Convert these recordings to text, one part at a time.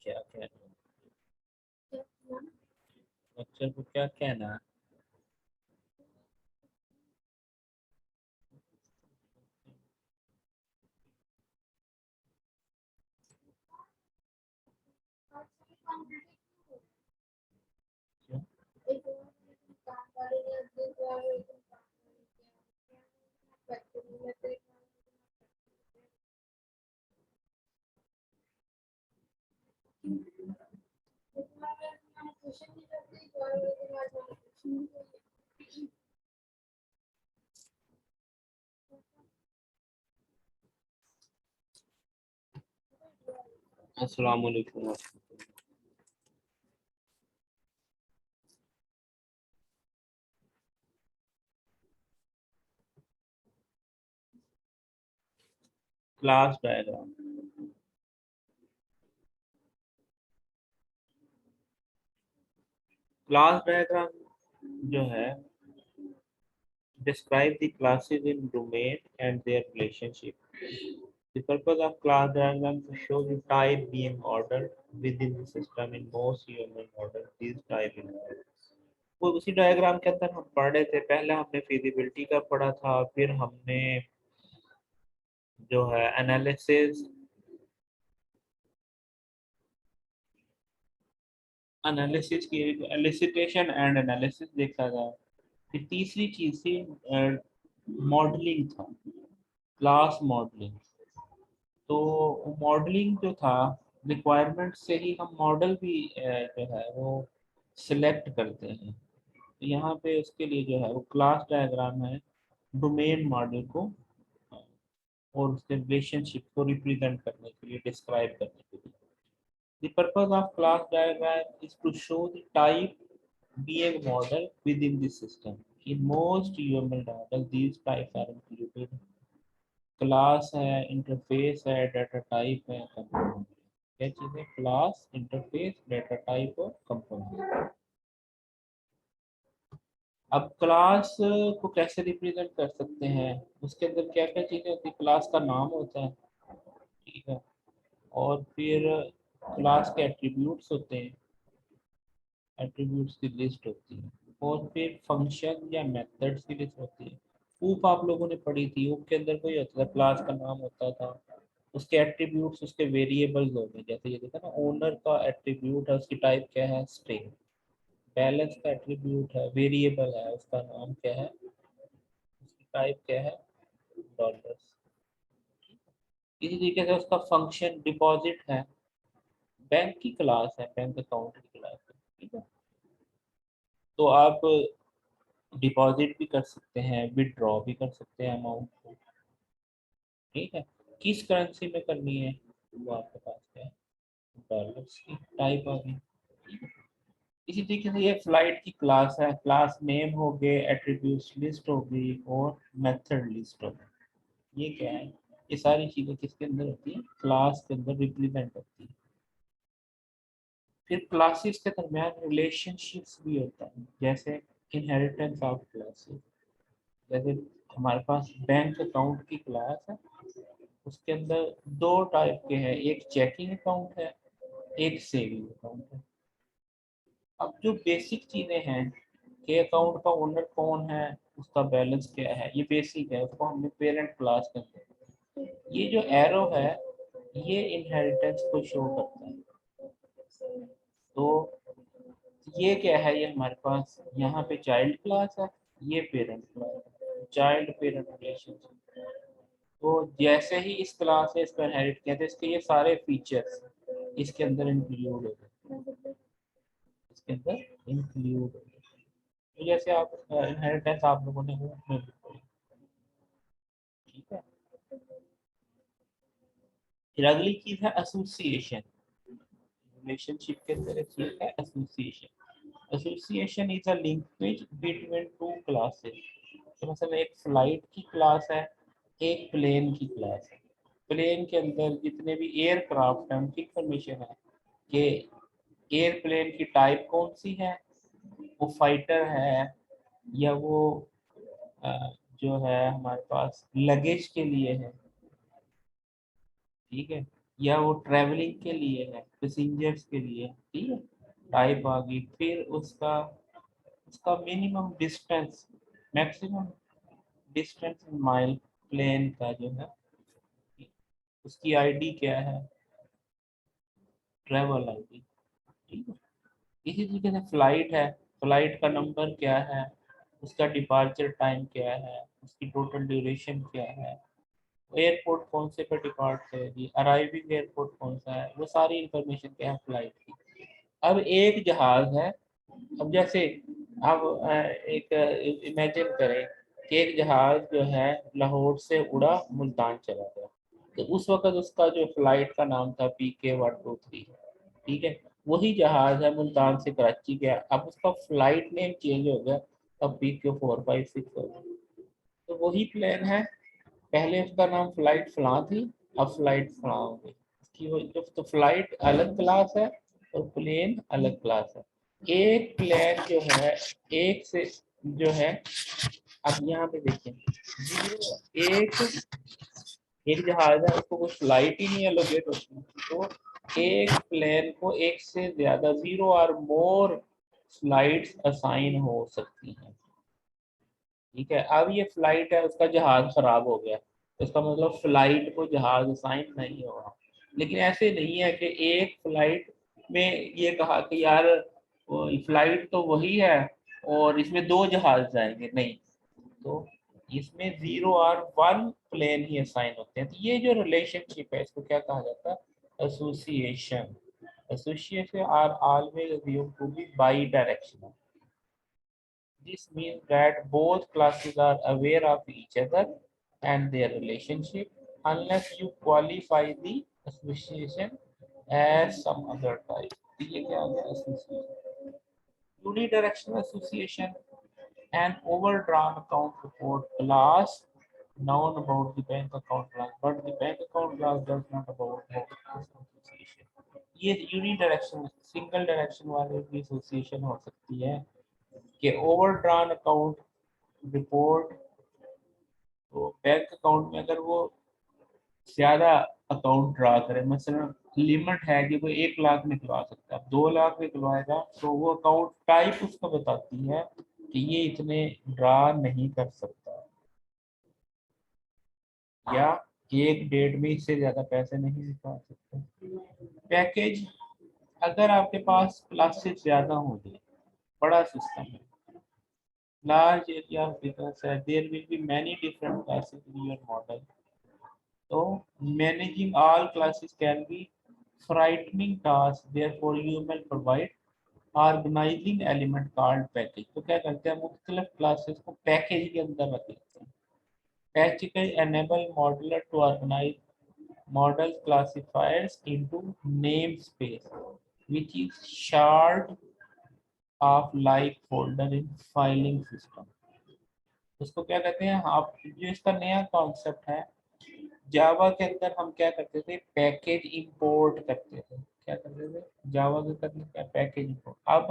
क्या कहना, लेक्चर को क्या कहना। अस्सलाम वालेकुम। क्लास डायग्राम, क्लास डायग्राम जो है describe the classes in domain and their relationship. The purpose of class diagram to show the type being ordered within the system in most UML model these type in वो उसी diagram के अंदर हम पढ़ रहे थे। पहले हमने फिजिबिलिटी का पढ़ा था, फिर हमने जो है एनालिसिस एनालिसिस की एलिसिटेशन एंड एनालिसिस देखा था। फिर तीसरी चीज थी मॉडलिंग था, क्लास मॉडलिंग। तो मॉडलिंग जो था, रिक्वायरमेंट से ही हम मॉडल भी जो है वो सिलेक्ट करते हैं। तो यहाँ पे उसके लिए जो है वो क्लास डायग्राम है, डोमेन मॉडल को और उसके रिलेशनशिप को रिप्रेजेंट करने के लिए, डिस्क्राइब करने के लिए। The purpose of class diagram is to show the type being model within the system. In most UML model, these types are included. Class है, इंटरफेस है, डाटा टाइप है, कंपोनेंट। क्या चीज़ है? क्लास, इंटरफेस, डाटा टाइप और component. अब class को कैसे represent कर सकते हैं, उसके अंदर क्या क्या चीज़ें होती है? क्लास का नाम होता है, ठीक है, और फिर क्लास के एट्रीब्यूट्स होते हैं, एट्रीब्यूट्स की लिस्ट होती है, और फिर फंक्शन या मेथड्स की लिस्ट होती है। ऊप आप लोगों ने पढ़ी थी, ऊप के अंदर कोई होता था, क्लास का नाम होता था, उसके एट्रीब्यूट्स उसके वेरिएबल्स हो गए। जैसे ये देखा ना, ओनर का एट्रीब्यूट है, उसकी टाइप क्या है? स्ट्रिंग। बैलेंस का एट्रीब्यूट है, वेरिएबल है, उसका नाम क्या है? उसकी टाइप क्या है? डॉलर्स। इसी तरीके से उसका फंक्शन डिपॉजिट है, बैंक की क्लास है, बैंक अकाउंट की क्लास है, ठीक है। तो आप डिपॉजिट भी कर सकते हैं, विदड्रॉ भी कर सकते हैं अमाउंट को, ठीक है। किस करेंसी में करनी है वो आपके पास है, डॉलर्स की टाइप आ गई। इसी तरीके से ये फ्लाइट की क्लास है, क्लास नेम हो गए, एट्रीब्यूट्स लिस्ट हो गई और मेथड लिस्ट हो गई। ये क्या है? ये सारी चीजें किसके अंदर होती है? क्लास के अंदर रिप्रेजेंट होती है। फिर क्लासेस के दरमियान रिलेशनशिप्स भी होता है, जैसे इनहेरिटेंस ऑफ क्लासेस। जैसे हमारे पास बैंक अकाउंट की क्लास है, उसके अंदर दो टाइप के हैं, एक चेकिंग अकाउंट है, एक सेविंग अकाउंट है। अब जो बेसिक चीजें हैं कि अकाउंट का ओनर कौन है, उसका बैलेंस क्या है, ये बेसिक है, उसको हमने पेरेंट क्लास के अंदर। ये जो एरो है, ये इनहेरिटेंस को शो करता है। तो ये क्या है? ये हमारे पास यहाँ पे चाइल्ड क्लास है, ये पेरेंट क्लास है, चाइल्ड पेरेंट रिलेशनशिप। तो जैसे ही इस क्लास से इसको इनहेरिट किया तो इसके ये सारे फीचर्स इसके अंदर इंक्लूड हो गए, इसके अंदर इंक्लूड हो गए। तो जैसे आप इनहेरिटेंस आप लोगों ने वो में भी पढ़ी, ठीक है। फिर अगली चीज है एसोसिएशन। रिलेशनशिप के अंदर एक चीज है association. Association is a linkage between two classes. तो मतलब एक फ्लाइट की क्लास है, एक प्लेन की क्लास है। प्लेन के अंदर जितने भी एयरक्राफ्ट हैं उनकी इंफॉर्मेशन है कि एयरप्लेन की टाइप कौन सी है, वो फाइटर है या वो जो है हमारे पास लगेज के लिए है, ठीक है, या वो ट्रेवलिंग के लिए है, पैसेंजर्स के लिए, ठीक है, टाइप आ गई। फिर उसका उसका minimum distance, maximum distance in mile, plane का जो है उसकी आईडी क्या है, ट्रेवल आईडी, ठीक है। इसी तरीके से फ्लाइट है, फ्लाइट का नंबर क्या है, उसका डिपार्चर टाइम क्या है, उसकी टोटल ड्यूरेशन क्या है, एयरपोर्ट कौन से पर डिपार्ट करेगी, अराइविंग एयरपोर्ट कौन सा है, वो सारी इंफॉर्मेशन क्या है फ्लाइट की। अब एक जहाज है, अब जैसे आप एक इमेजिन करें कि एक जहाज जो है लाहौर से उड़ा मुल्तान चला गया, तो उस वक्त उसका जो फ्लाइट का नाम था PK-123, ठीक है। वही जहाज है मुल्तान से कराची गया, अब उसका फ्लाइट नेम चेंज हो गया, अब PK-456 हो गया। तो वही प्लेन है, पहले उसका नाम फ्लाइट फलां थी, अब फ्लाइट फलां हो गई। इसकी जो तो फ्लाइट अलग क्लास है और प्लेन अलग क्लास है। एक प्लेन जो है एक से जो है, अब यहाँ पे देखिए, एक एक जहाज है उसको कोई फ्लाइट ही नहीं एलोकेट होती, तो एक प्लेन को एक से ज्यादा 0 और मोर फ्लाइट्स असाइन हो सकती हैं, ठीक है। अब ये फ्लाइट है, उसका जहाज खराब हो गया, इसका मतलब फ्लाइट को जहाज असाइन नहीं होगा। लेकिन ऐसे नहीं है कि एक फ्लाइट में ये कहा कि यार फ्लाइट तो वही है और इसमें दो जहाज जाएंगे, नहीं। तो इसमें 0 और 1 प्लेन ही असाइन होते हैं। तो ये जो रिलेशनशिप है इसको क्या कहा जाता है, association. Association are always assumed to be bidirectional. This means that both classes are aware of each other and their relationship unless you qualify the association as some other type. तो ये क्या हो गया association? Unidirectional association, an overdrawn account report class known about the bank account class, but the bank account class does not about association. ये unidirectional single direction वाले की association हो सकती है कि ओवरड्रॉन अकाउंट रिपोर्ट, तो बैंक अकाउंट में अगर वो ज्यादा अकाउंट ड्रा करे, मसलन लिमिट है कि कोई 1 लाख निकलवा सकता है, 2 लाख निकलवाएगा, तो वो अकाउंट टाइप उसको बताती है कि ये इतने ड्रा नहीं कर सकता, या एक डेट में इससे ज्यादा पैसे नहीं निकाल सकते। पैकेज, अगर आपके पास क्लासेस ज्यादा होंगे, बड़ा सिस्टम है, large area of business है, there will be many different classes in your model. So managing all classes can be frightening task. Therefore, you will provide organizing element called package. तो क्या करते हैं, मुख्तलिफ classes को package के अंदर रख लेते हैं। Package enable modeler to organize model classifiers into namespace, which is shard of like folder in filing system. उसको क्या कहते हैं, आप जो इसका नया कॉन्सेप्ट है, जावा के अंदर हम क्या करते थे, पैकेज इंपोर्ट करते थे, क्या करते थे जावा के अंदर, क्या पैकेज इंपोर्ट। अब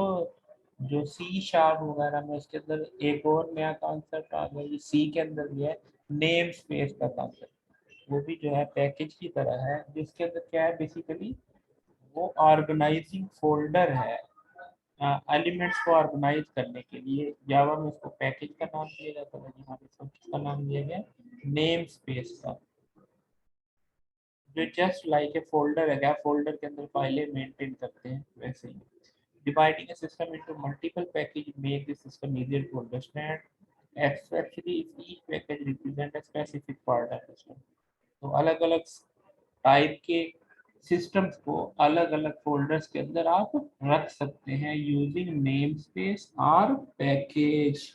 जो C# वगैरह में उसके अंदर एक और नया कॉन्सेप्ट आ गया, सी के अंदर भी है, नेम स्पेस का कॉन्सेप्ट, वो भी जो है पैकेज की तरह है, जिसके अंदर क्या है बेसिकली वो ऑर्गेनाइजिंग फोल्डर है, एलिमेंट्स को ऑर्गेनाइज करने के लिए। जावा में उसको पैकेज का नाम दिया जाता है, यहाँ पे इसको किसका नाम दिया गया, नेम स्पेस का, जो जस्ट लाइक ए फोल्डर है, क्या फोल्डर के अंदर फाइलें मेंटेन करते हैं वैसे ही। Dividing a system into multiple packages make the system easier to understand, especially if each package represent a specific part of the system. तो अलग अलग टाइप के सिस्टम्स को अलग अलग फोल्डर्स के अंदर आप रख सकते हैं यूजिंग नेम स्पेस और पैकेज,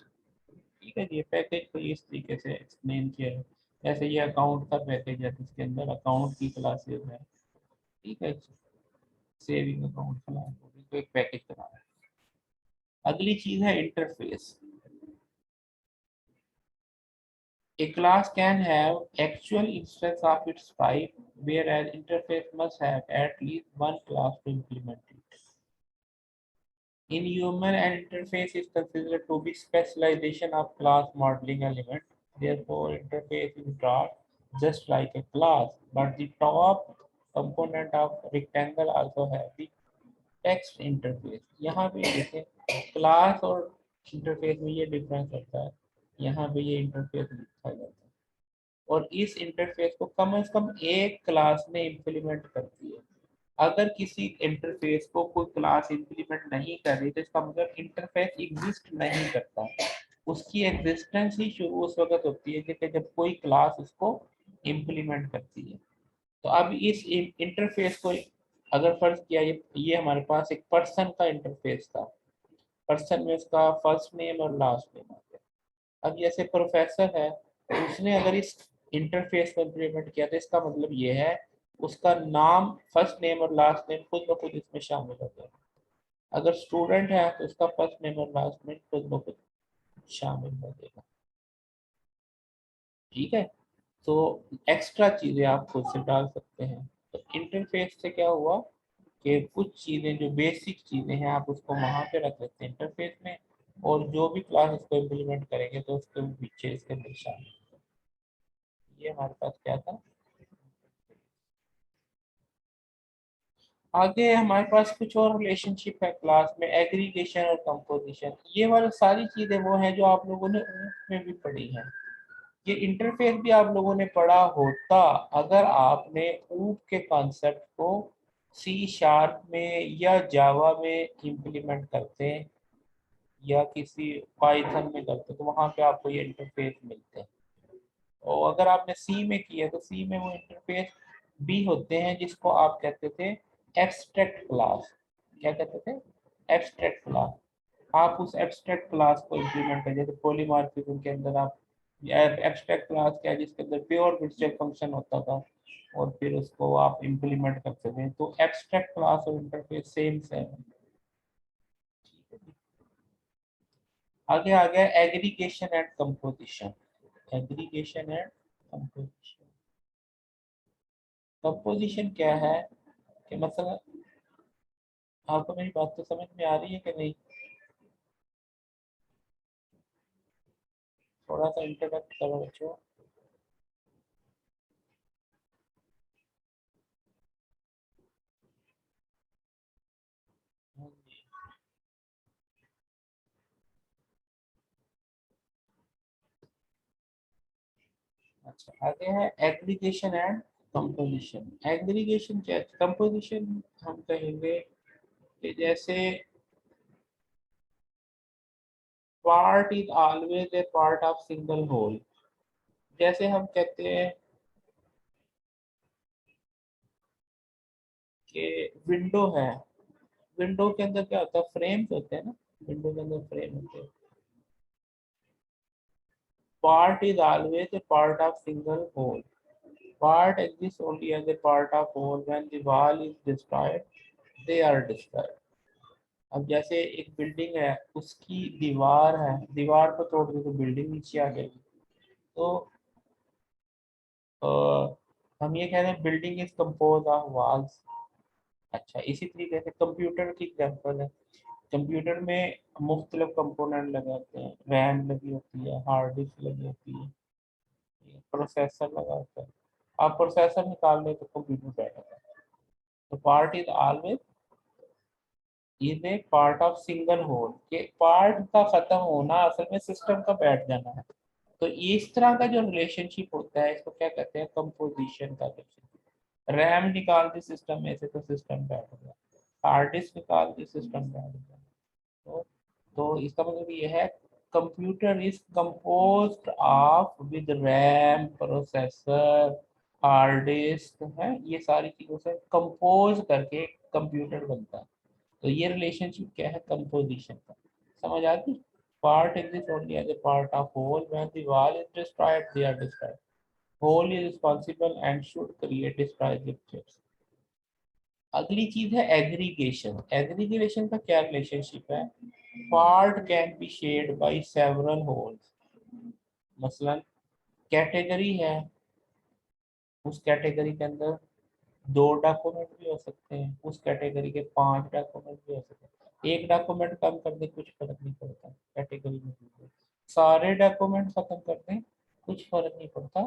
ठीक है जी। पैकेज को इस तरीके से एक्सप्लेन किया है, जैसे ये अकाउंट का पैकेज है, इसके अंदर अकाउंट की क्लासेस है, ठीक है, सेविंग अकाउंट तो एक पैकेज बना है। अगली चीज है interface. A class can have actual instance of its type, whereas interface must have at least one class to implement it. In human, an interface is considered to be specialization of class modeling element. Therefore, interface is drawn just like a class, but the top component of rectangle also have the text interface. यहाँ पे देखें class और interface में ये difference होता है, यहाँ पे ये इंटरफेस लिखा जाता है और इस इंटरफेस को कम से कम एक क्लास ने इम्प्लीमेंट करती है। अगर किसी इंटरफेस को कोई क्लास इम्प्लीमेंट नहीं कर रही तो इसका मतलब इंटरफेस एग्जिस्ट नहीं करता, उसकी एग्जिस्टेंस ही शुरू उस वक्त होती है कि जब कोई क्लास उसको इम्प्लीमेंट करती है। तो अब इस इंटरफेस को अगर फर्ज किया ये हमारे पास एक पर्सन का इंटरफेस था, पर्सन में उसका फर्स्ट नेम और लास्ट नेम आ गया। अब जैसे प्रोफेसर है तो उसने अगर इस इंटरफेस को इम्प्लीमेंट किया तो इसका मतलब ये है उसका नाम फर्स्ट नेम और लास्ट नेम खुद ब खुद इसमें शामिल हो गया। अगर स्टूडेंट है तो उसका फर्स्ट नेम और लास्ट नेम खुद ब खुद शामिल हो जाएगा। ठीक है, तो एक्स्ट्रा चीजें आप खुद से डाल सकते हैं। तो इंटरफेस से क्या हुआ कि कुछ चीजें जो बेसिक चीजें हैं आप उसको वहां पे रख सकते हैं इंटरफेस में, और जो भी क्लास इसको इम्प्लीमेंट करेंगे तो उसके पीछे इसके अंदर शामिल। ये हमारे पास क्या था। आगे हमारे पास कुछ और रिलेशनशिप है क्लास में, एग्रीगेशन और कंपोजिशन। ये वाली सारी चीजें वो हैं जो आप लोगों ने ऊप में भी पढ़ी हैं। ये इंटरफेस भी आप लोगों ने पढ़ा होता अगर आपने ऊप के कॉन्सेप्ट को C# में या जावा में इम्प्लीमेंट करते या किसी पाइथन में करते तो वहां पे आपको ये इंटरफेस मिलते हैं। और अगर आपने सी में किया तो सी में वो इंटरफेस भी होते हैं जिसको आप कहते थे एब्स्ट्रैक्ट क्लास। क्या कहते थे? Abstract class. आप उस एब्स्ट्रैक्ट क्लास को इम्प्लीमेंट कर, जैसे पॉलीमॉर्फिज्म के अंदर आप एब्स्ट्रैक्ट क्लास क्या है जिसके अंदर प्योर वर्चुअल फंक्शन होता था और फिर उसको आप इम्प्लीमेंट कर सकते हैं। तो एब्स्ट्रैक्ट क्लास और इंटरफेस सेम सेम। आगे आ गया aggregation and composition. Aggregation and composition. Composition क्या है कि मतलब आपको मेरी बात तो समझ में आ रही है कि नहीं? थोड़ा सा इंटरप्ट करो बच्चों। अच्छा, आगे है एग्रीगेशन एंड कंपोजिशन। एग्रीगेशन क्या है? कंपोजिशन हम कहेंगे कि जैसे part is always a part of single whole. जैसे हम कहते हैं कि विंडो है, विंडो के अंदर क्या होता है? फ्रेम्स होते हैं ना, विंडो के अंदर फ्रेम होते हैं। Part is always a part of single whole. Part exists only as a part of whole. When the wall is destroyed, they are destroyed. अब जैसे एक बिल्डिंग है, उसकी दीवार है, दीवार को तोड़ दे तो बिल्डिंग नीचे आ जाएगी। तो हम ये कह रहे हैं building is compose of walls. अच्छा, इसी तरीके से कंप्यूटर की एग्जांपल है। कंप्यूटर में मुख्तलिफ कंपोनेंट लगे होते हैं, रैम लगी होती है, हार्ड डिस्क लगी होती है, प्रोसेसर लगा होता है। आप प्रोसेसर निकाल लें तो कंप्यूटर बैठा है। तो part is always is a part of single whole, के पार्ट का खत्म होना असल में सिस्टम का बैठ जाना है। तो इस तरह का जो रिलेशनशिप होता है इसको क्या कहते हैं? कंपोजिशन का रिलेशनशिप। रैम निकाल दी सिस्टम में से तो सिस्टम बैठ गया, हार्ड डिस्क निकाल दी सिस्टम बैठ गया। तो इसका मतलब ये है computer is composed of with RAM, processor, hard disk है, ये सारी चीजों से कंपोज करके कंप्यूटर बनता है। तो ये रिलेशनशिप क्या है? कंपोजिशन का। समझ आती? Part exist only as a part of whole. When the wall is destroyed they are destroyed. Whole is responsible and should create destroy chips. अगली चीज है एग्रीगेशन। एग्रीगेशन का क्या रिलेशनशिप है? Part can be shared by several wholes. मसलन category है, उस category के अंदर 2 डॉक्यूमेंट भी हो सकते हैं, उस कैटेगरी के 5 डॉक्यूमेंट भी हो सकते हैं। एक डॉक्यूमेंट कम कर दे कुछ फर्क नहीं पड़ता कैटेगरी में। सारे डॉक्यूमेंट खत्म कर दें कुछ फर्क नहीं पड़ता,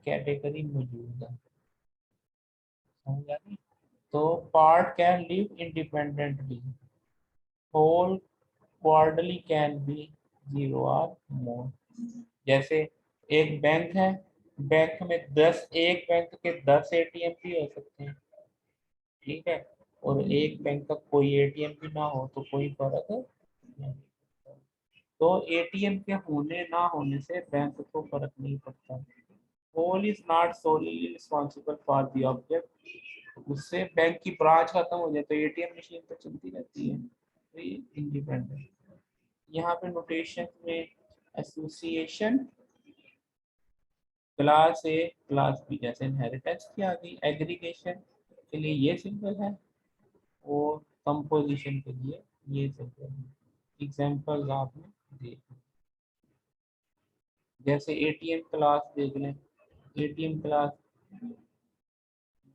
कैटेगरी मौजूद है। समझ आ गई? तो part can live independently, whole quarterly can be zero और मोर। जैसे एक बैंक है, बैंक में 10, एक बैंक के 10 एटीएम भी हो सकते हैं, ठीक है, और एक बैंक का कोई एटीएम भी ना हो तो कोई फर्क नहीं। तो एटीएम के होने ना होने से बैंक को फर्क नहीं पड़ता। Whole is not solely responsible for the object, उससे बैंक की ब्रांच खत्म हो जाए तो एटीएम मशीन तो चलती रहती है, तो ये इंडिपेंडेंट। यहाँ पे नोटेशन में association, class A class B, जैसे इनहेरिटेंस की आ गई, एग्रीगेशन के लिए ये सिंबल है और कंपोजिशन के लिए ये सिंबल है। एग्जांपल्स आपने देख, जैसे एटीएम क्लास देख लें, एटीएम क्लास,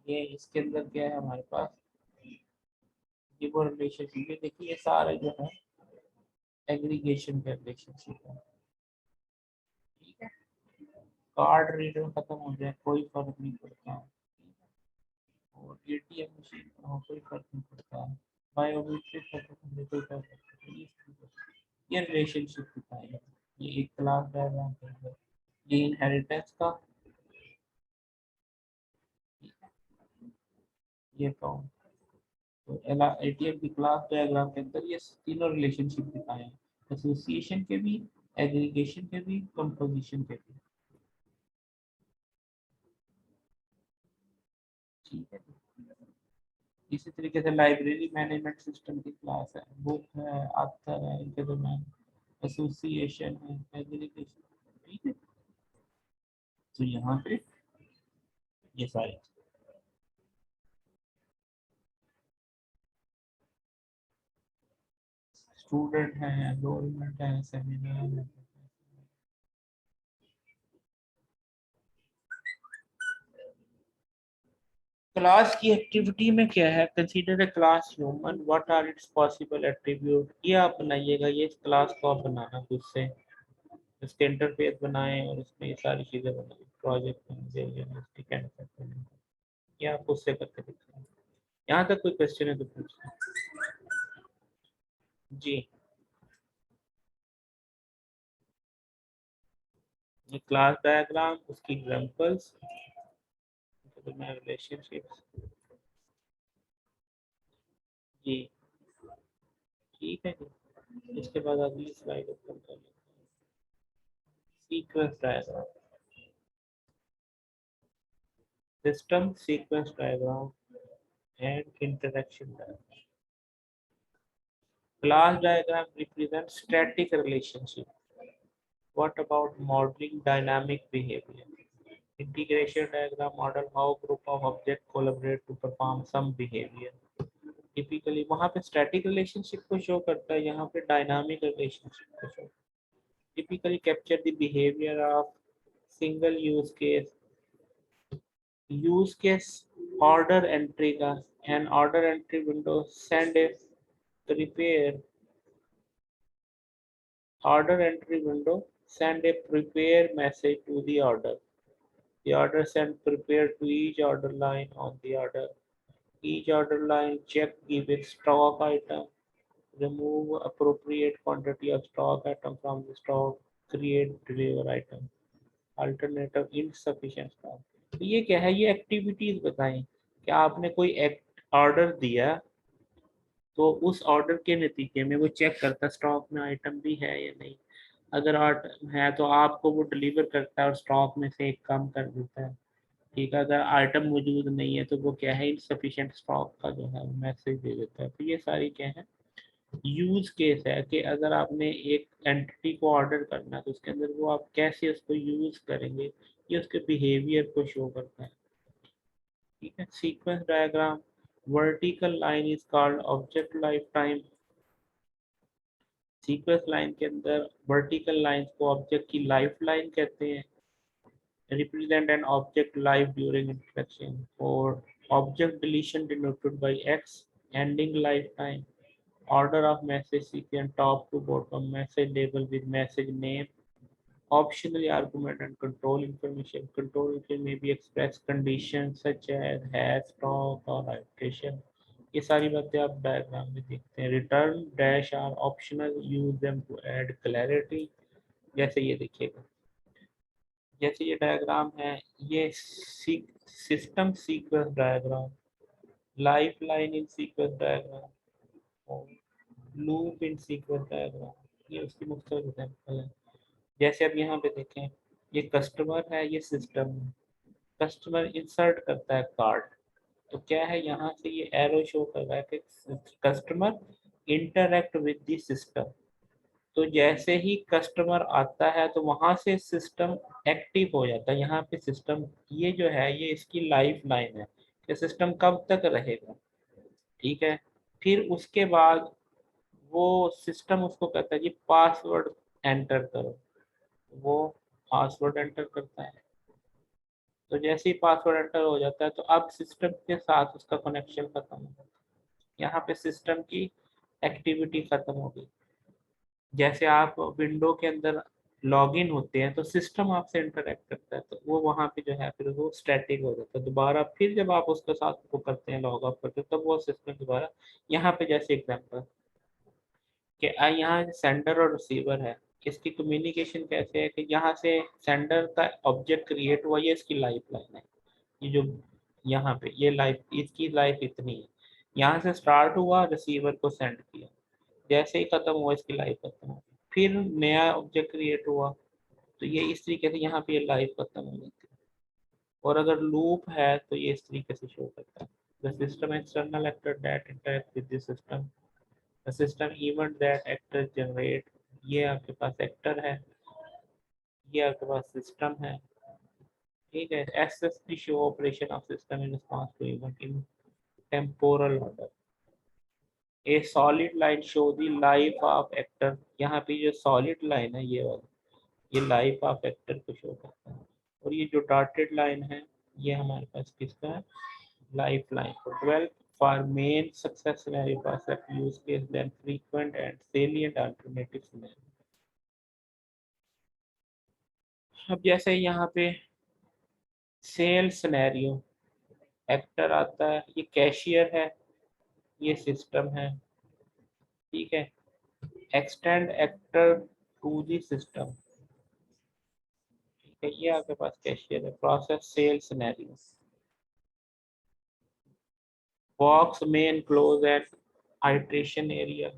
ये इसके अंदर क्या है हमारे पास, ये वो रिलेशनशिप, ये देखिए ये सारे जो है एग्रीगेशन के रिलेशनशिप है, ठीक है। कार्ड रीडर खत्म हो जाए कोई फर्क नहीं पड़ता, और एटीएम मशीन का हो कोई फर्क नहीं पड़ता, बायोमेट्रिक खत्म हो जाए कोई फर्क नहीं पड़ता। ये रिलेशनशिप दिखाएगा, ये एक क्लास डायग्राम है, ये इनहेरिटेंस का, ये कौन, तो एटीएम की क्लास डायग्राम के अंदर ये तीनों रिलेशनशिप दिखाए हैं, एसोसिएशन के भी, एग्रीगेशन के भी, कंपोजिशन के भी, ठीक है। इसी तरीके से लाइब्रेरी मैनेजमेंट सिस्टम की क्लास है, बुक है, ऑथर है, इनके दोमेन, एसोसिएशन है, एग्रीगेशन, ठीक है। तो यहाँ पे ये सारे स्टूडेंट हैं, एनरोलमेंट है, सेमिनार है। क्लास की एक्टिविटी में क्या है, consider a class human, what are its possible attribute, ये आप बनाइएगा, ये क्लास को आप बनाना खुद से, इसके इंटरफेस बनाएं और इसमें ये सारी चीजें बनाएं, प्रोजेक्ट में ये आप खुद से करके दिखाएं। यहाँ तक कोई क्वेश्चन है तो पूछें जी। ये क्लास डायग्राम, उसकी एग्जांपल्स, रिलेशनशिप्स, जी ठीक है जी। इसके बाद अगली स्लाइड ओपन कर लेते हैं, sequence diagram, system sequence diagram and interaction diagram. Class diagram represents static relationship. What about modeling dynamic behavior? Integration diagram model how group of objects collaborate to perform some behavior. Typically वहाँ पे static relationship को show करता है, यहाँ पे dynamic relationship को show। Typically capture the behavior of single use case, use case order entry का, and order entry window send a prepare, order entry window send a prepare message to the order. The order sent prepare to each order line on the order. Each order line check give it stock item, remove appropriate quantity of stock item from the stock, create deliver item, alternative insufficient stock। तो ये क्या है, ये activities बताएं कि आपने कोई order दिया तो उस ऑर्डर के नतीजे में वो चेक करता स्टॉक में आइटम भी है या नहीं, अगर आइटम है तो आपको वो डिलीवर करता है और स्टॉक में से एक कम कर देता है, ठीक है। अगर आइटम मौजूद नहीं है तो वो क्या है, इनसफिशिएंट स्टॉक का जो है मैसेज दे देता है। तो ये सारी क्या है, यूज केस है कि अगर आपने एक एंटिटी को ऑर्डर करना है तो उसके अंदर वो आप कैसे उसको यूज करेंगे, ये उसके बिहेवियर को शो करता है, ठीक है। Sequence diagram, vertical line is called object life time. Sequence line के अंदर वर्टिकल लाइंस को ऑब्जेक्ट की लाइफ लाइन कहते हैं, represent an object life during interaction, or object deletion denoted by X, ending lifetime, order of message sequence top to bottom, message label with message name, Optional argument and control information. Control information may be express conditions such as has, stop or iteration. ये सारी बातें आप diagram में देखते हैं. Return dash are optional, use them to add clarity. जैसे ये देखिएगा, जैसे ये डायग्राम है, ये system sequence diagram, lifeline in sequence diagram और लूप इन सीक्वेंस डायग्राम, ये उसकी मुख्तलिफ एग्जाम्पल है. जैसे अब यहाँ पे देखें, ये कस्टमर है, ये सिस्टम है. कस्टमर इंसर्ट करता है कार्ड, तो क्या है, यहाँ से ये एरो शो कर रहा है कि customer interact with the system. तो जैसे ही कस्टमर आता है तो वहां से सिस्टम एक्टिव हो जाता है. यहाँ पे सिस्टम, ये जो है ये इसकी लाइफ लाइन है कि सिस्टम कब तक रहेगा. ठीक है. फिर उसके बाद वो सिस्टम उसको कहता है कि पासवर्ड एंटर करो. वो पासवर्ड एंटर करता है. तो जैसे ही पासवर्ड एंटर हो जाता है तो अब सिस्टम के साथ उसका कनेक्शन खत्म हो जाता है. यहाँ पे सिस्टम की एक्टिविटी खत्म हो गई. जैसे आप विंडो के अंदर लॉगिन होते हैं तो सिस्टम आपसे इंटरेक्ट करता है, तो वो वहाँ पे जो है फिर वो स्टैटिक हो जाता है. दोबारा फिर जब आप उसके साथ वो करते हैं, लॉग ऑफ करते हैं, तब वो सिस्टम दोबारा. यहाँ पे जैसे एग्जाम्पल कि यहाँ सेंडर और रिसीवर है, इसकी कम्युनिकेशन कैसे है कि यहाँ से सेंडर का ऑब्जेक्ट क्रिएट हुआ, ये इसकी लाइफ लाइन है. ये जो यहाँ पे ये लाइफ, इसकी लाइफ इतनी है. यहाँ से स्टार्ट हुआ, रिसीवर को सेंड किया, जैसे ही खत्म हुआ इसकी लाइफ खत्म हो गई. फिर नया ऑब्जेक्ट क्रिएट हुआ, तो ये इस तरीके से यहाँ पे ये लाइफ खत्म हो जाती है. और अगर लूप है तो ये इस तरीके से शो करता है. The system external actor that interact with the system, the system event that actor generate. ये आपके पास एक्टर है, ये आपके पास सिस्टम है. ठीक है. Assess the show operation of system in response to event in temporal order. A solid line show the life of actor. यहाँ पे जो सॉलिड लाइन है ये वाला, ये लाइफ ऑफ एक्टर को शो करता है. और ये जो डॉटेड लाइन है ये हमारे पास किसका है, लाइफ लाइन. तो 12 for main success scenario for select use case then frequent and salient alternative scenario. अब जैसे यहाँ पे सेल सिनेरियो, एक्टर आता है, ये कैशियर है, ये सिस्टम है. ठीक है. Extend actor to the system. ठीक है. ये आपके पास कैशियर है. Process sale scenario, box main close at iteration area.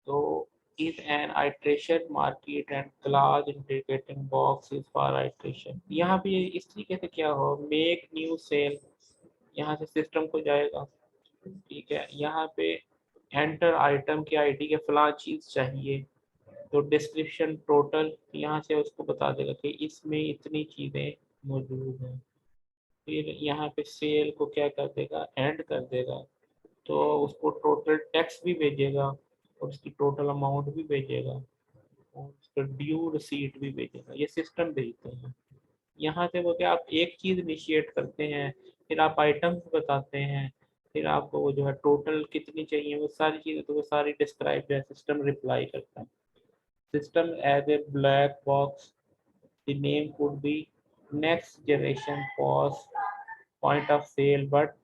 So is an iteration market and class integrating box is for iteration. यहाँ पे इस तरीके से क्या हो, मेक न्यू सेल, यहाँ से सिस्टम को जाएगा. ठीक है. यहाँ पे एंटर आइटम की आईडी के फला चीज चाहिए, तो डिस्क्रिप्शन टोटल यहाँ से उसको बता देगा कि इसमें इतनी चीजें मौजूद हैं. फिर यहाँ पे सेल को क्या कर देगा, एंड कर देगा, तो उसको टोटल टैक्स भी भेजेगा और उसकी टोटल अमाउंट भी भेजेगा और उसका ड्यू रिसीट भी भेजेगा. ये सिस्टम भेजते हैं. यहाँ से वो क्या, आप एक चीज़ इनिशिएट करते हैं, फिर आप आइटम्स बताते हैं, फिर आपको वो जो है टोटल कितनी चाहिए वो सारी चीज़ें, तो वो सारी डिस्क्राइब है, सिस्टम रिप्लाई करता है. System as a black box, the name could be next generation POS point of sale, but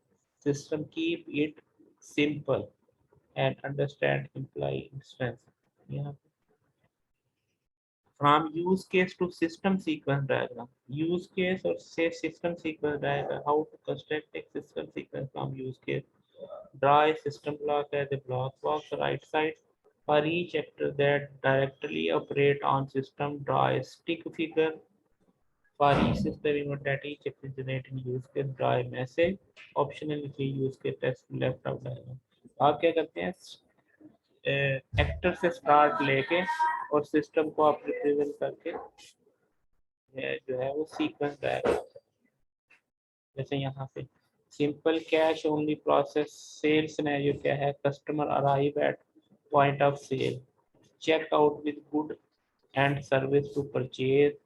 system keep it simple and understand employee strength. Yeah. From use case to system sequence diagram. Use case or say system sequence diagram. How to construct a system sequence from use case. Draw a system block as a block box right side. For each actor that directly operate on system, draw a stick figure. For each system event that each actor generating use case, draw a message. Optional use case test left out diagram. आप क्या करते हैं, actor से start लेके और system को आप represent करके जो है वो सीक्वेंस डायग्राम. जैसे यहाँ पे simple cash only process sale scenario क्या है, customer arrive at point of sale, check out with good and service to purchase,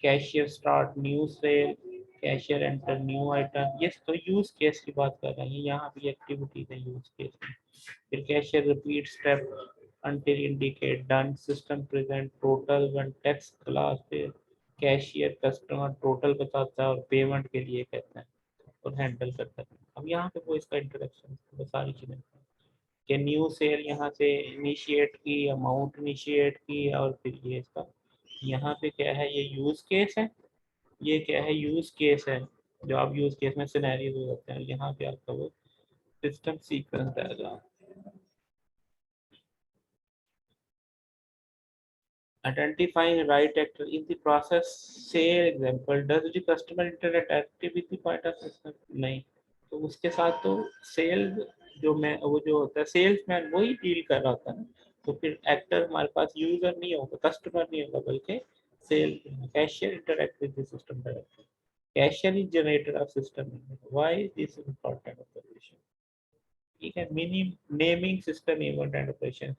cashier start new sale, cashier enter new item. ये तो यूज केस की बात कर रहे हैं, यहाँ भी एक्टिविटीज है यूज केस में. फिर cashier repeat step until indicate done, system present total, one text class पे कैशियर कस्टमर टोटल बताता है और पेमेंट के लिए कहता है और हैंडल करता है। अब यहाँ पे वो इसका इंट्रोडक्शन वो सारी चीज़ें कि न्यू सेल यहाँ से इनिशिएट की, अमाउंट इनिशिएट की, और फिर ये इसका यहाँ पे क्या है, ये यूज केस है, ये क्या है यूज केस है, जो आप यूज केस में सिनेरियोज हो जाते हैं। यहाँ पे आपका वो system sequence diagram. Identifying right actor in the process, say example, does the customer interact active with the point of system? नहीं, तो उसके साथ तो सेल्स जो मैं वो जो होता है सेल्समैन वही डील कर रहा होता है ना, तो फिर एक्टर हमारे पास यूजर नहीं होगा, कस्टमर नहीं होगा, बल्कि sale cashier interact with the system directly. Cashier is generator of system. Why this important operation? ठीक है, mini naming system event and operation.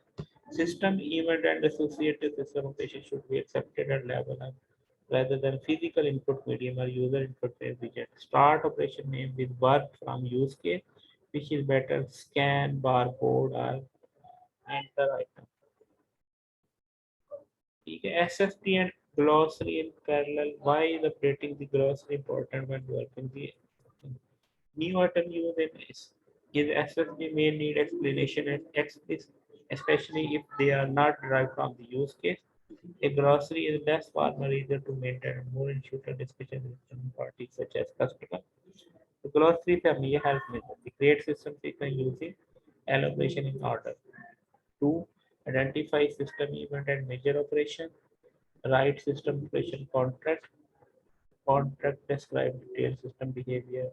System event and associated system operation should be accepted at level rather than physical input medium or user interface widget. Start operation name with work from use case, which is better scan, barcode or enter item. ठीक है, SFT and glossary in parallel. Why is operating the glossary important when working the new item use is SFT may need explanation and explicit, especially if they are not derived from the use case. A glossary is less formal, easier to maintain, and more intuitive discussion with different parties such as customer. The glossary से हमें ये help मिल जाती है। Create system sequence using elaboration in order. 2. Identify system event and major operation. Write system operation contract. Contract describe detailed system behavior.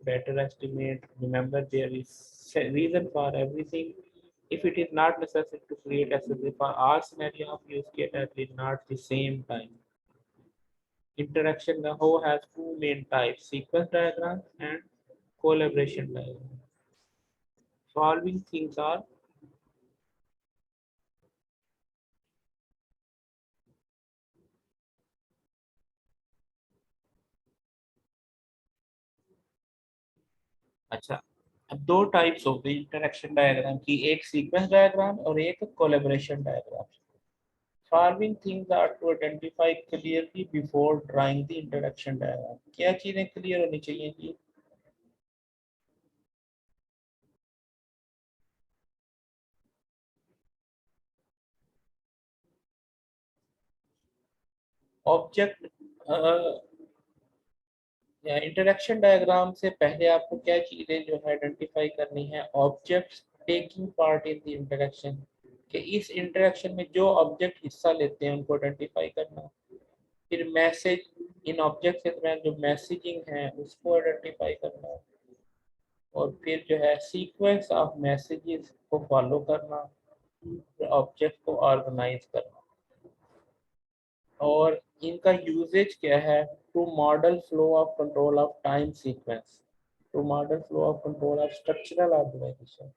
Better estimate. Remember there is reason for everything. If it is not necessary to create SSD for all scenario of use case at least not the same time. Interaction the whole has two main types, sequence diagram and collaboration diagram. Following things are अच्छा, अब दो types होते हैं interaction diagram की, एक sequence diagram और एक collaboration diagram. Following things are to identify clearly before drawing the interaction diagram. क्या चीजें क्लियर होनी चाहिए जी? ऑब्जेक्ट इंटरेक्शन डायग्राम से पहले आपको क्या चीजें जो है आइडेंटिफाई करनी है? Objects taking part in the interaction, कि इस इंटरेक्शन में जो ऑब्जेक्ट हिस्सा लेते हैं उनको आइडेंटिफाई करना। फिर मैसेज, इन ऑब्जेक्ट के दरमियान जो मैसेजिंग है उसको आइडेंटिफाई करना। और फिर जो है सीक्वेंस ऑफ मैसेजेस को फॉलो करना, ऑब्जेक्ट को ऑर्गेनाइज करना। और इनका यूजेज क्या है? To model flow of control of time sequence, to model flow of control of structural organization,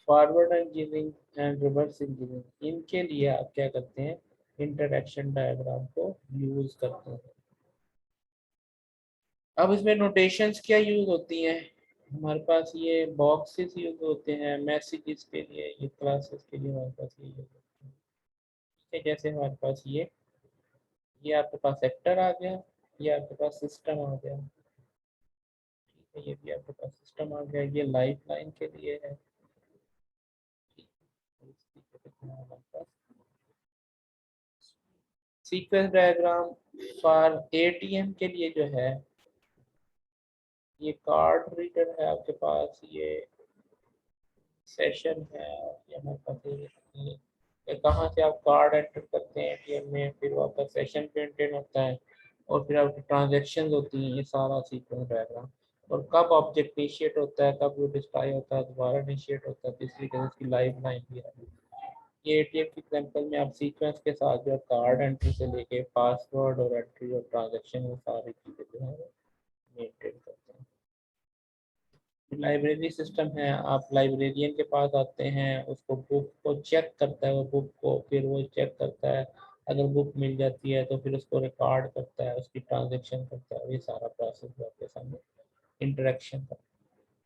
forward engineering and reverse engineering. इनके लिए आप क्या करते हैं? इंटरेक्शन डायग्राम को यूज करते हैं। अब इसमें नोटेशंस क्या यूज होती हैं? हमारे पास ये बॉक्सेस यूज होते हैं मैसेजेस के लिए, ये क्लासेस के लिए हमारे पास ये यूज होते हैं। ठीक है, जैसे हमारे पास ये आपके पास एक्टर आ गया, ये आपके पास सिस्टम आ गया, ठीक है, ये भी आपके पास सिस्टम आ गया, ये लाइफ लाइन के लिए है। सीक्वेंस डायग्राम फॉर एटीएम के लिए जो है, ये कार्ड रीडर है आपके पास, ये सेशन है, ये हमारे पास ये कहाँ से आप कार्ड एंटर करते हैं एटीएम में, फिर वो आपका सेशन मेंटेन होता है, और फिर आपकी ट्रांजेक्शन होती हैं, ये सारा सीक्वेंस डायग्राम। और कब ऑब्जेक्ट इनिशिएट होता है, कब वो डिस्ट्रॉय होता है, दोबारा इनिशिएट होता है, तो इस तरीके से उसकी लाइफ लाइन भी है। ये एटीएम के एग्जांपल में आप सीक्वेंस के साथ जो कार्ड एंट्री से लेके पासवर्ड और एंट्री और ट्रांजेक्शन, वो सारी चीज़ें जो है मेंटेन करते हैं। लाइब्रेरी सिस्टम है, आप लाइब्रेरियन के पास आते हैं, उसको बुक को चेक करता है, वो बुक को फिर वो चेक करता है, अगर बुक मिल जाती है तो फिर उसको रिकॉर्ड करता है, उसकी ट्रांजेक्शन करता है, ये सारा प्रोसेस आपके सामने इंटरेक्शन का।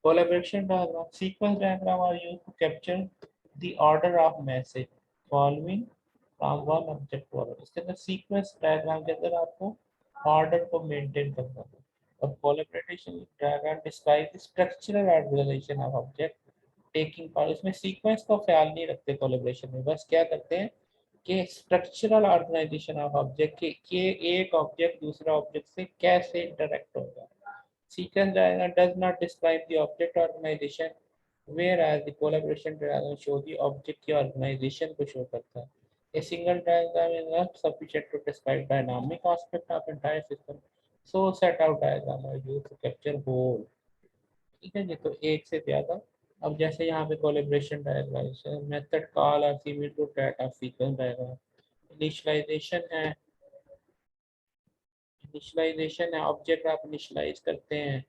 Collaboration diagram, sequence diagram are used to capture the order of message. Following from one object to other. इसके अंदर सीक्वेंस डायग्राम के अंदर आपको ऑर्डर को मेंटेन करना है। और collaboration diagram describe structural organization of object taking part. इसमें सीक्वेंस का ख्याल नहीं रखते कोलैबोरेशन में, बस क्या करते हैं कि स्ट्रक्चरल ऑर्गेनाइजेशन ऑफ ऑब्जेक्ट के एक ऑब्जेक्ट दूसरा ऑब्जेक्ट से कैसे इंटरेक्ट होगा। Sequence diagram does not describe the object organization, whereas the collaboration diagram show the object की organization को show करता है। A single diagram is not sufficient to describe dynamic aspect of entire system, so set out diagram are used to capture whole। ठीक है जी, तो एक से ज्यादा। अब जैसे यहाँ पे collaboration diagram method call are similar to that of sequence diagram. Initialization है, इनिशियलाइजेशन है ऑब्जेक्ट आप इनिशियलाइज करते हैं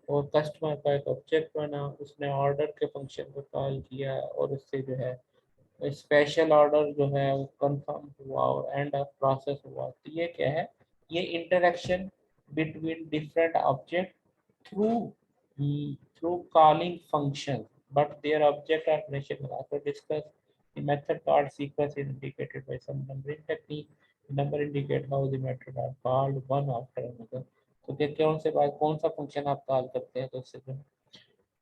और कस्टमर का एक ऑब्जेक्ट बना, उसने ऑर्डर के फंक्शन को कॉल किया और उससे जो है स्पेशल ऑर्डर जो है वो कंफर्म हुआ और एंड ऑफ प्रोसेस हुआ। तो ये क्या है, ये interaction between different object through through calling function but their object are relation after discuss the method called sequence is indicated by some numbering technique. Number indicate how the method are called one after another. तो क्या कौन से बाद कौन सा function आप call करते हैं, तो उससे जो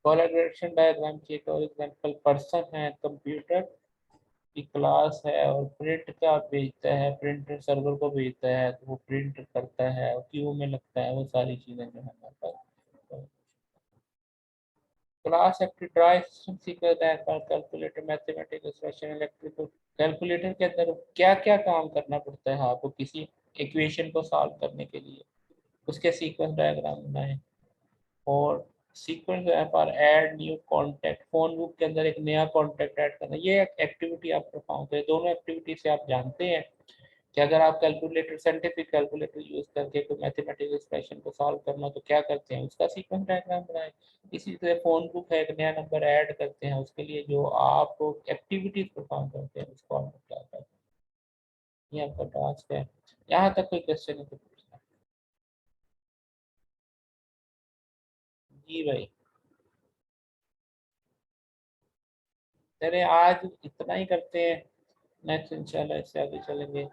कोलैबोरेशन डायग्राम की एक और एग्जांपल पर्सन है, कंप्यूटर की क्लास है और प्रिंट का भेजता है, प्रिंटर सर्वर को भेजता है तो वो प्रिंट करता है और क्यू में लगता है, वो सारी चीजें जो है हमारे पास। Class active dry system sequence diagram calculator mathematical expression electrical. Calculator के अंदर क्या क्या काम करना पड़ता है आपको किसी इक्वेशन को सॉल्व करने के लिए, उसके सीक्वेंस डायग्राम बनाए। और सीक्वेंस पर add new contact, phone book के अंदर एक नया कॉन्टैक्ट ऐड करना, ये एक एक्टिविटी आप परफॉर्म करें। दोनों एक्टिविटी से आप जानते हैं कि अगर आप कैलकुलेटर साइंटिफिक कैलकुलेटर यूज करके कोई मैथमेटिकल एक्सप्रेशन को सॉल्व करना तो क्या करते हैं, उसका सीक्वेंस डायग्राम बनाएं। इसी तरह फोन बुक है, एक नया नंबर ऐड करते हैं, उसके लिए जो आप एक्टिविटीज परफॉर्म करते हैं उसको आप क्या करते हैं, ये आपका टास्क है। यहाँ तक कोई क्वेश्चन है तो पूछना। जी भाई, चले आज इतना ही करते हैं, नेक्स्ट इंशाल्लाह इससे आगे चलेंगे।